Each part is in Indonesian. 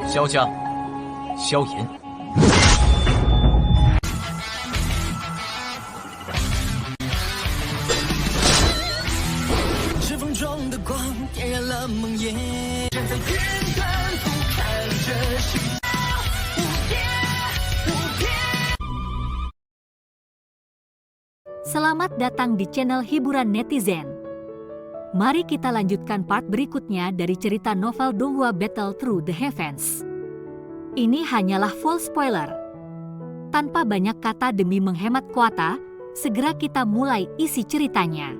萧家、萧炎。指缝中的光点燃了梦魇，站在天端俯瞰着世界无边无边。 Selamat datang di channel hiburan netizen. Mari kita lanjutkan part berikutnya dari cerita novel Donghua Battle Through the Heavens. Ini hanyalah full spoiler. Tanpa banyak kata demi menghemat kuota, segera kita mulai isi ceritanya.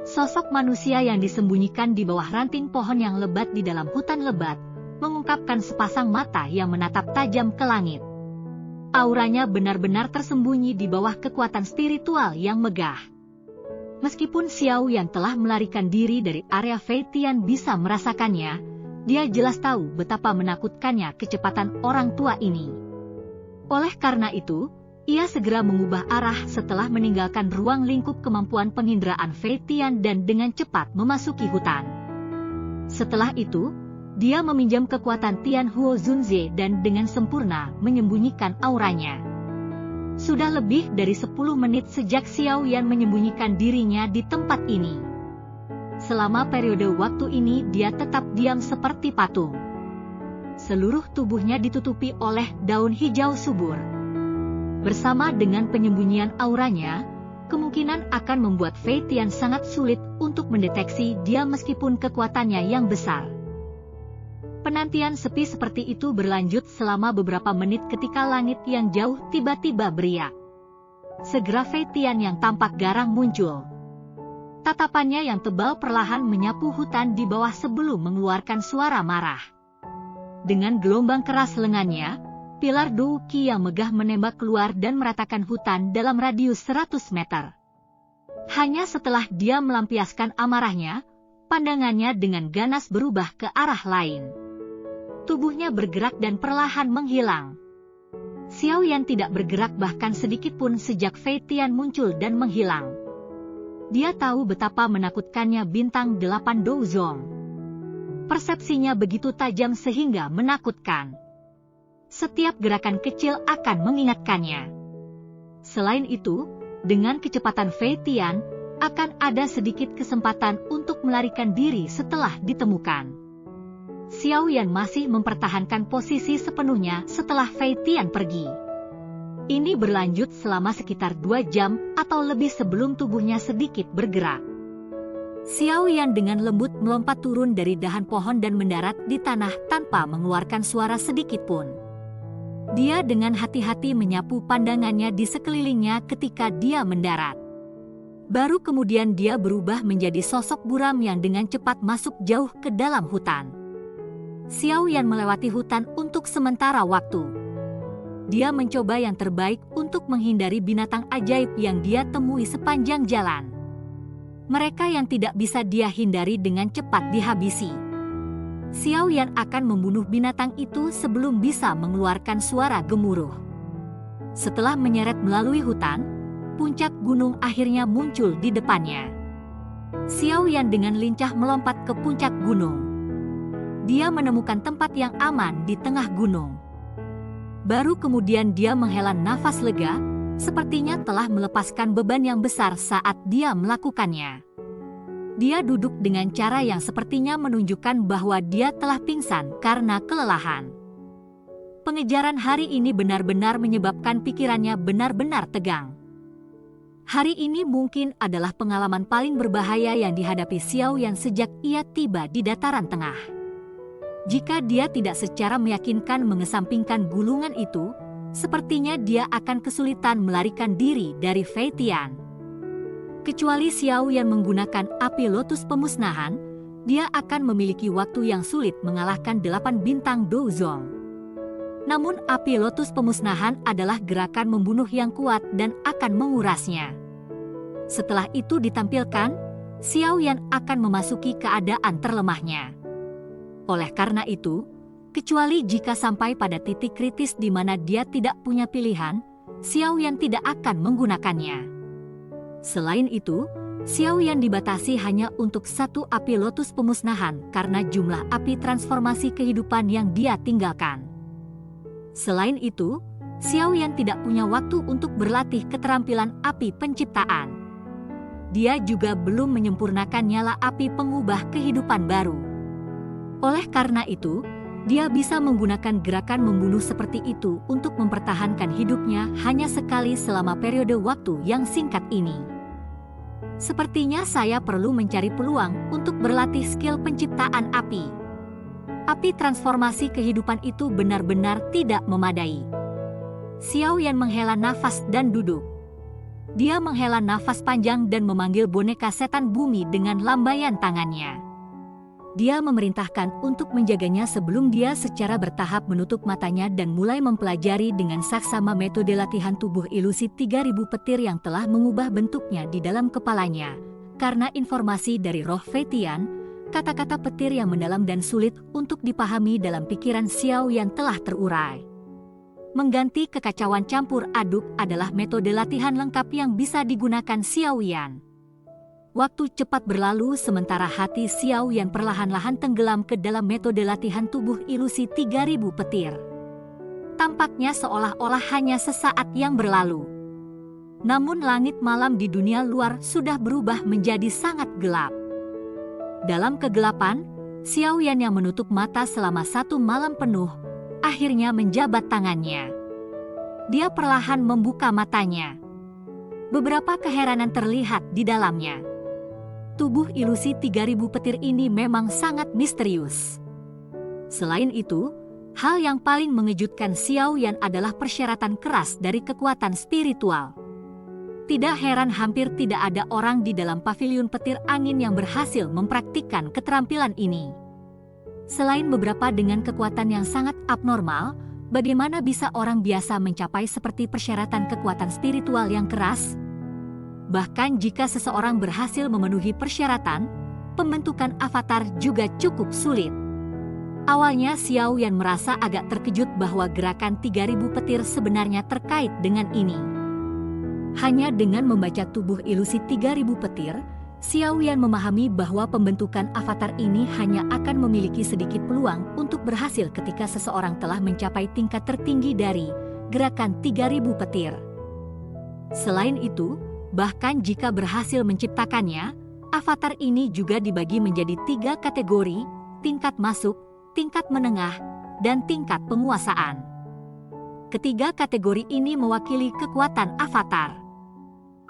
Sosok manusia yang disembunyikan di bawah ranting pohon yang lebat di dalam hutan lebat, mengungkapkan sepasang mata yang menatap tajam ke langit. Auranya benar-benar tersembunyi di bawah kekuatan spiritual yang megah. Meskipun Xiao yang telah melarikan diri dari area Fei Tian bisa merasakannya, dia jelas tahu betapa menakutkannya kecepatan orang tua ini. Oleh karena itu, ia segera mengubah arah setelah meninggalkan ruang lingkup kemampuan penginderaan Fei Tian dan dengan cepat memasuki hutan. Setelah itu, dia meminjam kekuatan Tian Huo Zunze dan dengan sempurna menyembunyikan auranya. Sudah lebih dari 10 menit sejak Xiao Yan menyembunyikan dirinya di tempat ini. Selama periode waktu ini dia tetap diam seperti patung. Seluruh tubuhnya ditutupi oleh daun hijau subur. Bersama dengan penyembunyian auranya, kemungkinan akan membuat Fei Tian sangat sulit untuk mendeteksi dia meskipun kekuatannya yang besar. Penantian sepi seperti itu berlanjut selama beberapa menit ketika langit yang jauh tiba-tiba beriak. Segera Fei Tian yang tampak garang muncul. Tatapannya yang tebal perlahan menyapu hutan di bawah sebelum mengeluarkan suara marah. Dengan gelombang keras lengannya, pilar Dou Qi yang megah menembak keluar dan meratakan hutan dalam radius 100 meter. Hanya setelah dia melampiaskan amarahnya, pandangannya dengan ganas berubah ke arah lain. Tubuhnya bergerak dan perlahan menghilang. Xiao Yan tidak bergerak bahkan sedikit pun sejak Fei Tian muncul dan menghilang. Dia tahu betapa menakutkannya bintang 8 Douzong. Persepsinya begitu tajam sehingga menakutkan. Setiap gerakan kecil akan mengingatkannya. Selain itu, dengan kecepatan Fei Tian, akan ada sedikit kesempatan untuk melarikan diri setelah ditemukan. Xiao Yan masih mempertahankan posisi sepenuhnya setelah Fei Tian pergi. Ini berlanjut selama sekitar 2 jam atau lebih sebelum tubuhnya sedikit bergerak. Xiao Yan dengan lembut melompat turun dari dahan pohon dan mendarat di tanah tanpa mengeluarkan suara sedikit pun. Dia dengan hati-hati menyapu pandangannya di sekelilingnya ketika dia mendarat. Baru kemudian dia berubah menjadi sosok buram yang dengan cepat masuk jauh ke dalam hutan. Xiao Yan melewati hutan untuk sementara waktu. Dia mencoba yang terbaik untuk menghindari binatang ajaib yang dia temui sepanjang jalan. Mereka yang tidak bisa dia hindari dengan cepat dihabisi. Xiao Yan akan membunuh binatang itu sebelum bisa mengeluarkan suara gemuruh. Setelah menyeret melalui hutan, puncak gunung akhirnya muncul di depannya. Xiao Yan dengan lincah melompat ke puncak gunung. Dia menemukan tempat yang aman di tengah gunung. Baru kemudian dia menghela nafas lega, sepertinya telah melepaskan beban yang besar saat dia melakukannya. Dia duduk dengan cara yang sepertinya menunjukkan bahwa dia telah pingsan karena kelelahan. Pengejaran hari ini benar-benar menyebabkan pikirannya benar-benar tegang. Hari ini mungkin adalah pengalaman paling berbahaya yang dihadapi Xiao Yan sejak ia tiba di dataran tengah. Jika dia tidak secara meyakinkan mengesampingkan gulungan itu, sepertinya dia akan kesulitan melarikan diri dari Fei Tian. Kecuali Xiao Yan menggunakan api lotus pemusnahan, dia akan memiliki waktu yang sulit mengalahkan 8 bintang Douzong. Namun api lotus pemusnahan adalah gerakan membunuh yang kuat dan akan mengurasnya. Setelah itu ditampilkan, Xiao Yan akan memasuki keadaan terlemahnya. Oleh karena itu, kecuali jika sampai pada titik kritis di mana dia tidak punya pilihan, Xiao Yan tidak akan menggunakannya. Selain itu, Xiao Yan dibatasi hanya untuk satu api lotus pemusnahan karena jumlah api transformasi kehidupan yang dia tinggalkan. Selain itu, Xiao Yan tidak punya waktu untuk berlatih keterampilan api penciptaan. Dia juga belum menyempurnakan nyala api pengubah kehidupan baru. Oleh karena itu, dia bisa menggunakan gerakan membunuh seperti itu untuk mempertahankan hidupnya hanya sekali selama periode waktu yang singkat ini. Sepertinya saya perlu mencari peluang untuk berlatih skill penciptaan api. Api transformasi kehidupan itu benar-benar tidak memadai. Xiao Yan menghela nafas dan duduk. Dia menghela nafas panjang dan memanggil boneka setan bumi dengan lambaian tangannya. Dia memerintahkan untuk menjaganya sebelum dia secara bertahap menutup matanya dan mulai mempelajari dengan saksama metode latihan tubuh ilusi 3000 petir yang telah mengubah bentuknya di dalam kepalanya. Karena informasi dari roh Fetian, kata-kata petir yang mendalam dan sulit untuk dipahami dalam pikiran Xiao Yan telah terurai. Mengganti kekacauan campur aduk adalah metode latihan lengkap yang bisa digunakan Xiao Yan. Waktu cepat berlalu sementara hati Xiao Yan perlahan-lahan tenggelam ke dalam metode latihan tubuh ilusi 3000 petir. Tampaknya seolah-olah hanya sesaat yang berlalu. Namun langit malam di dunia luar sudah berubah menjadi sangat gelap. Dalam kegelapan, Xiao Yan yang menutup mata selama 1 malam penuh, akhirnya menjabat tangannya. Dia perlahan membuka matanya. Beberapa keheranan terlihat di dalamnya. Tubuh ilusi 3000 petir ini memang sangat misterius. Selain itu, hal yang paling mengejutkan Xiao Yan adalah persyaratan keras dari kekuatan spiritual. Tidak heran hampir tidak ada orang di dalam paviliun petir angin yang berhasil mempraktikkan keterampilan ini. Selain beberapa dengan kekuatan yang sangat abnormal, bagaimana bisa orang biasa mencapai seperti persyaratan kekuatan spiritual yang keras? Bahkan jika seseorang berhasil memenuhi persyaratan, pembentukan avatar juga cukup sulit. Awalnya Xiao Yan merasa agak terkejut bahwa gerakan 3000 petir sebenarnya terkait dengan ini. Hanya dengan membaca tubuh ilusi 3000 petir, Xiao Yan memahami bahwa pembentukan avatar ini hanya akan memiliki sedikit peluang untuk berhasil ketika seseorang telah mencapai tingkat tertinggi dari gerakan 3000 petir. Selain itu, bahkan jika berhasil menciptakannya, avatar ini juga dibagi menjadi 3 kategori, tingkat masuk, tingkat menengah, dan tingkat penguasaan. Ketiga kategori ini mewakili kekuatan avatar.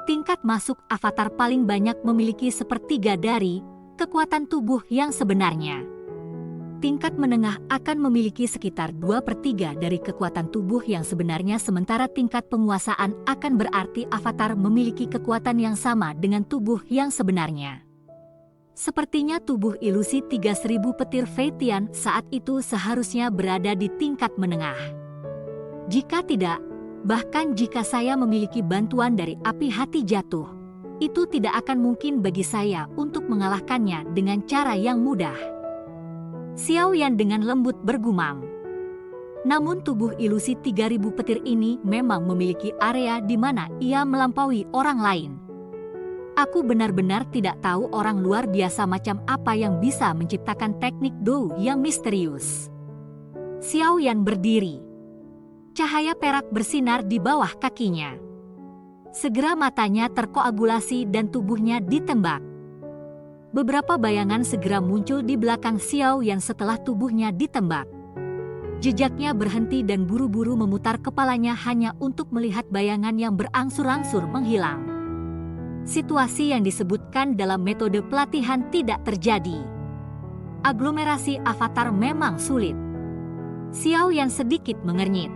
Tingkat masuk avatar paling banyak memiliki sepertiga dari kekuatan tubuh yang sebenarnya. Tingkat menengah akan memiliki sekitar 2/3 dari kekuatan tubuh yang sebenarnya, sementara tingkat penguasaan akan berarti avatar memiliki kekuatan yang sama dengan tubuh yang sebenarnya. Sepertinya tubuh ilusi 3000 petir Fetian saat itu seharusnya berada di tingkat menengah. Jika tidak, bahkan jika saya memiliki bantuan dari api hati jatuh, itu tidak akan mungkin bagi saya untuk mengalahkannya dengan cara yang mudah. Xiao Yan dengan lembut bergumam. Namun tubuh ilusi 3000 petir ini memang memiliki area di mana ia melampaui orang lain. Aku benar-benar tidak tahu orang luar biasa macam apa yang bisa menciptakan teknik Dou yang misterius. Xiao Yan berdiri. Cahaya perak bersinar di bawah kakinya. Segera matanya terkoagulasi dan tubuhnya ditembak. Beberapa bayangan segera muncul di belakang Xiao Yan setelah tubuhnya ditembak. Jejaknya berhenti dan buru-buru memutar kepalanya hanya untuk melihat bayangan yang berangsur-angsur menghilang. Situasi yang disebutkan dalam metode pelatihan tidak terjadi. Aglomerasi avatar memang sulit. Xiao Yan sedikit mengernyit.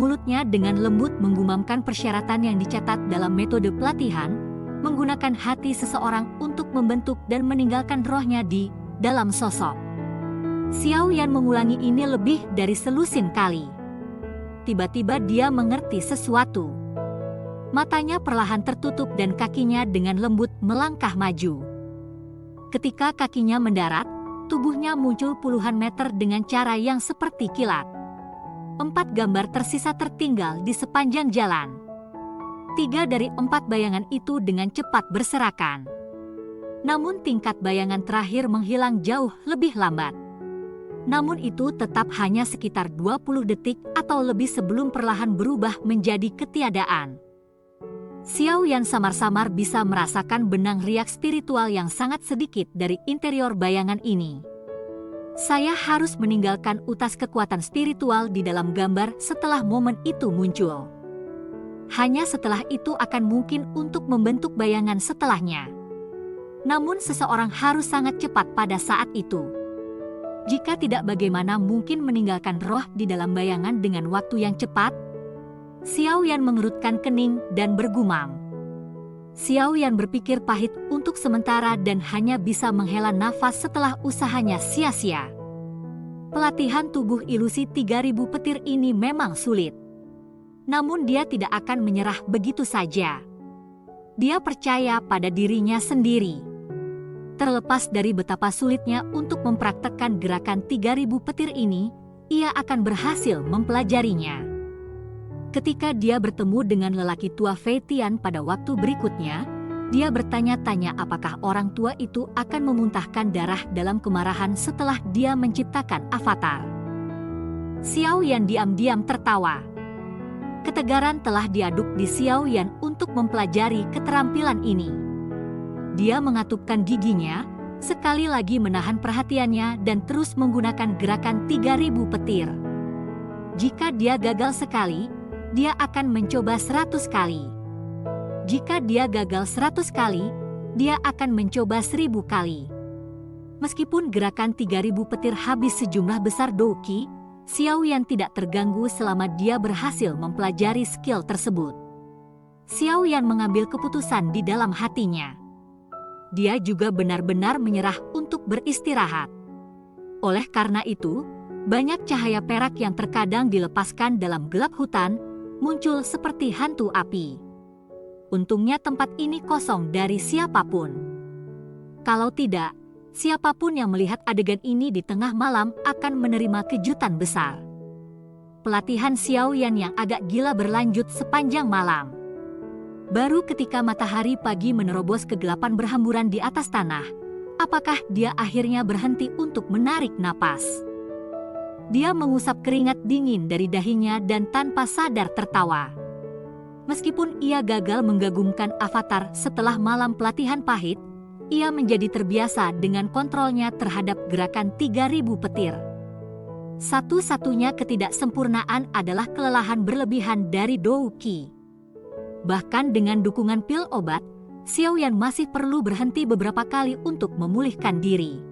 Mulutnya dengan lembut menggumamkan persyaratan yang dicatat dalam metode pelatihan, menggunakan hati seseorang untuk membentuk dan meninggalkan rohnya di dalam sosok. Xiao Yan mengulangi ini lebih dari selusin kali. Tiba-tiba dia mengerti sesuatu. Matanya perlahan tertutup dan kakinya dengan lembut melangkah maju. Ketika kakinya mendarat, tubuhnya muncul puluhan meter dengan cara yang seperti kilat. 4 gambar tersisa tertinggal di sepanjang jalan. 3 dari 4 bayangan itu dengan cepat berserakan. Namun tingkat bayangan terakhir menghilang jauh lebih lambat. Namun itu tetap hanya sekitar 20 detik atau lebih sebelum perlahan berubah menjadi ketiadaan. Xiao Yan samar-samar bisa merasakan benang riak spiritual yang sangat sedikit dari interior bayangan ini. Saya harus meninggalkan utas kekuatan spiritual di dalam gambar setelah momen itu muncul. Hanya setelah itu akan mungkin untuk membentuk bayangan setelahnya. Namun seseorang harus sangat cepat pada saat itu. Jika tidak, bagaimana mungkin meninggalkan roh di dalam bayangan dengan waktu yang cepat? Xiao Yan mengerutkan kening dan bergumam. Xiao Yan berpikir pahit untuk sementara dan hanya bisa menghela nafas setelah usahanya sia-sia. Pelatihan tubuh ilusi 3000 petir ini memang sulit. Namun dia tidak akan menyerah begitu saja. Dia percaya pada dirinya sendiri. Terlepas dari betapa sulitnya untuk mempraktekkan gerakan 3000 petir ini, ia akan berhasil mempelajarinya. Ketika dia bertemu dengan lelaki tua Fei Tian pada waktu berikutnya, dia bertanya-tanya apakah orang tua itu akan memuntahkan darah dalam kemarahan setelah dia menciptakan avatar. Xiao Yan diam-diam tertawa. Ketegaran telah diaduk di Xiao Yan untuk mempelajari keterampilan ini. Dia mengatupkan giginya, sekali lagi menahan perhatiannya dan terus menggunakan gerakan 3000 petir. Jika dia gagal sekali, dia akan mencoba 100 kali. Jika dia gagal 100 kali, dia akan mencoba 1000 kali. Meskipun gerakan 3000 petir habis sejumlah besar doki, Xiao Yan tidak terganggu selama dia berhasil mempelajari skill tersebut. Xiao Yan mengambil keputusan di dalam hatinya. Dia juga benar-benar menyerah untuk beristirahat. Oleh karena itu, banyak cahaya perak yang terkadang dilepaskan dalam gelap hutan muncul seperti hantu api. Untungnya tempat ini kosong dari siapapun. Kalau tidak, siapapun yang melihat adegan ini di tengah malam akan menerima kejutan besar. Pelatihan Xiao Yan yang agak gila berlanjut sepanjang malam. Baru ketika matahari pagi menerobos kegelapan berhamburan di atas tanah, apakah dia akhirnya berhenti untuk menarik napas. Dia mengusap keringat dingin dari dahinya dan tanpa sadar tertawa. Meskipun ia gagal menggabungkan avatar setelah malam pelatihan pahit, ia menjadi terbiasa dengan kontrolnya terhadap gerakan 3000 petir. Satu-satunya ketidaksempurnaan adalah kelelahan berlebihan dari Dou Qi. Bahkan dengan dukungan pil obat, Xiao Yan masih perlu berhenti beberapa kali untuk memulihkan diri.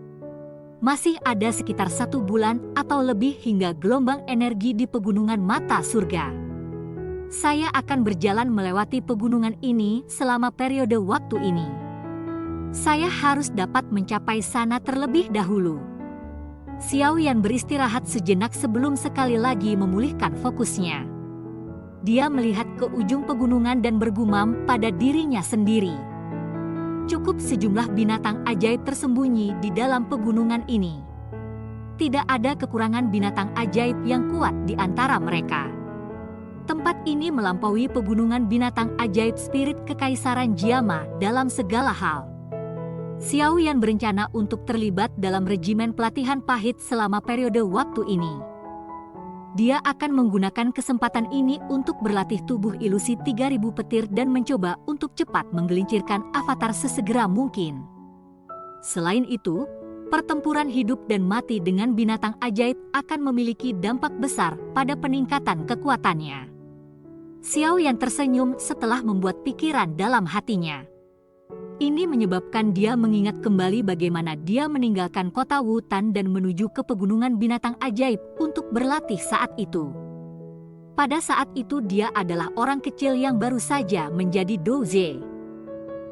Masih ada sekitar 1 bulan atau lebih hingga gelombang energi di pegunungan mata surga. Saya akan berjalan melewati pegunungan ini selama periode waktu ini. Saya harus dapat mencapai sana terlebih dahulu. Xiao Yan beristirahat sejenak sebelum sekali lagi memulihkan fokusnya. Dia melihat ke ujung pegunungan dan bergumam pada dirinya sendiri. Cukup sejumlah binatang ajaib tersembunyi di dalam pegunungan ini. Tidak ada kekurangan binatang ajaib yang kuat di antara mereka. Tempat ini melampaui pegunungan binatang ajaib spirit kekaisaran Jiama dalam segala hal. Xiao Yan berencana untuk terlibat dalam regimen pelatihan pahit selama periode waktu ini. Dia akan menggunakan kesempatan ini untuk berlatih tubuh ilusi 3000 petir dan mencoba untuk cepat menggelincirkan avatar sesegera mungkin. Selain itu, pertempuran hidup dan mati dengan binatang ajaib akan memiliki dampak besar pada peningkatan kekuatannya. Xiao Yan tersenyum setelah membuat pikiran dalam hatinya. Ini menyebabkan dia mengingat kembali bagaimana dia meninggalkan kota Wutan dan menuju ke pegunungan binatang ajaib untuk berlatih saat itu. Pada saat itu dia adalah orang kecil yang baru saja menjadi Douze.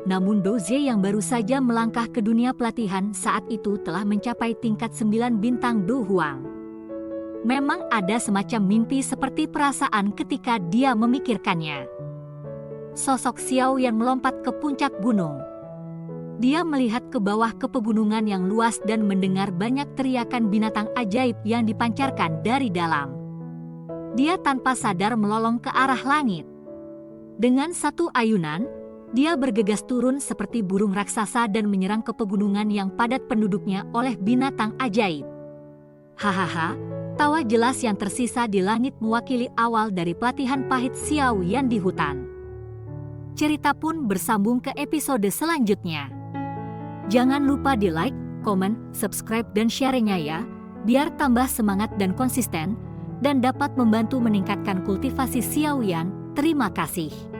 Namun Douze yang baru saja melangkah ke dunia pelatihan saat itu telah mencapai tingkat 9 bintang Do Huang. Memang ada semacam mimpi seperti perasaan ketika dia memikirkannya. Sosok Xiao yang melompat ke puncak gunung. Dia melihat ke bawah ke pegunungan yang luas dan mendengar banyak teriakan binatang ajaib yang dipancarkan dari dalam. Dia tanpa sadar melolong ke arah langit. Dengan satu ayunan, dia bergegas turun seperti burung raksasa dan menyerang ke pegunungan yang padat penduduknya oleh binatang ajaib. Hahaha, tawa jelas yang tersisa di langit mewakili awal dari pelatihan pahit Xiao Yan di hutan. Cerita pun bersambung ke episode selanjutnya. Jangan lupa di like, komen, subscribe dan share-nya ya, biar tambah semangat dan konsisten, dan dapat membantu meningkatkan kultivasi Xiao Yan. Terima kasih.